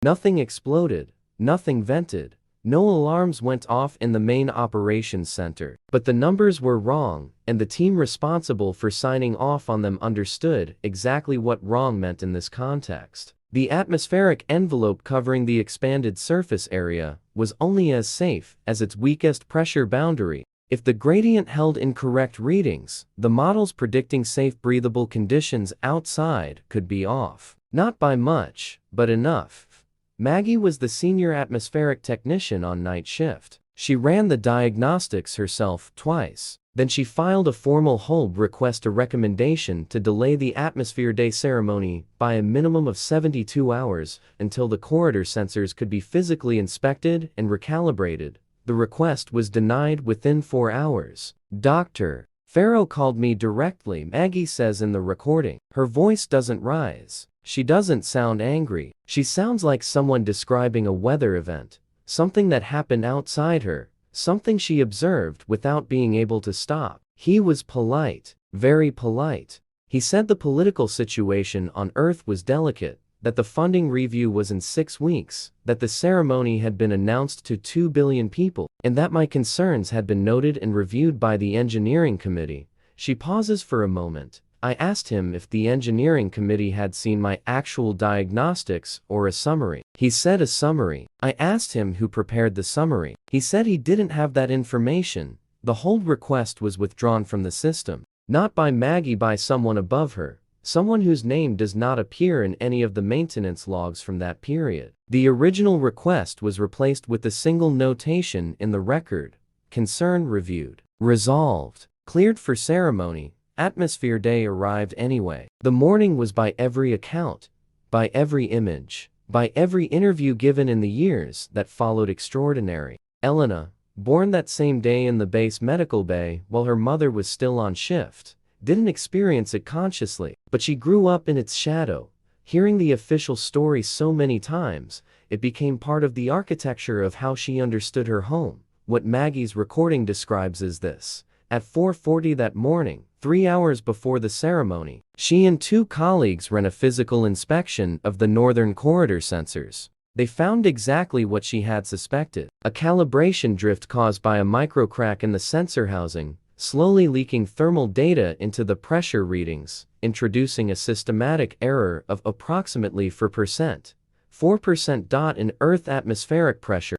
Nothing exploded, nothing vented, no alarms went off in the main operations center. But the numbers were wrong, and the team responsible for signing off on them understood exactly what wrong meant in this context. The atmospheric envelope covering the expanded surface area was only as safe as its weakest pressure boundary. If the gradient held incorrect readings, the models predicting safe breathable conditions outside could be off. Not by much, but enough. Maggie was the senior atmospheric technician on night shift. She ran the diagnostics herself twice. Then she filed a formal hold request, a recommendation to delay the Atmosphere Day ceremony by a minimum of 72 hours until the corridor sensors could be physically inspected and recalibrated. The request was denied within 4 hours. Dr. Farrow called me directly, Maggie says in the recording. Her voice doesn't rise. She doesn't sound angry. She sounds like someone describing a weather event, something that happened outside her, something she observed without being able to stop. He was polite, very polite. He said the political situation on Earth was delicate, that the funding review was in 6 weeks, that the ceremony had been announced to 2 billion people, and that my concerns had been noted and reviewed by the engineering committee. She pauses for a moment. I asked him if the engineering committee had seen my actual diagnostics or a summary. He said a summary. I asked him who prepared the summary. He said he didn't have that information. The hold request was withdrawn from the system. Not by Maggie, by someone above her, someone whose name does not appear in any of the maintenance logs from that period. The original request was replaced with a single notation in the record: concern reviewed, resolved, cleared for ceremony. Atmosphere Day arrived anyway. The morning was, by every account, by every image, by every interview given in the years that followed, extraordinary. Elena, born that same day in the base medical bay while her mother was still on shift, didn't experience it consciously, but she grew up in its shadow. Hearing the official story so many times, it became part of the architecture of how she understood her home. What Maggie's recording describes is this: at 4:40 that morning, 3 hours before the ceremony, she and 2 colleagues ran a physical inspection of the northern corridor sensors. They found exactly what she had suspected: a calibration drift caused by a microcrack in the sensor housing, slowly leaking thermal data into the pressure readings, introducing a systematic error of approximately 4% in Earth atmospheric pressure.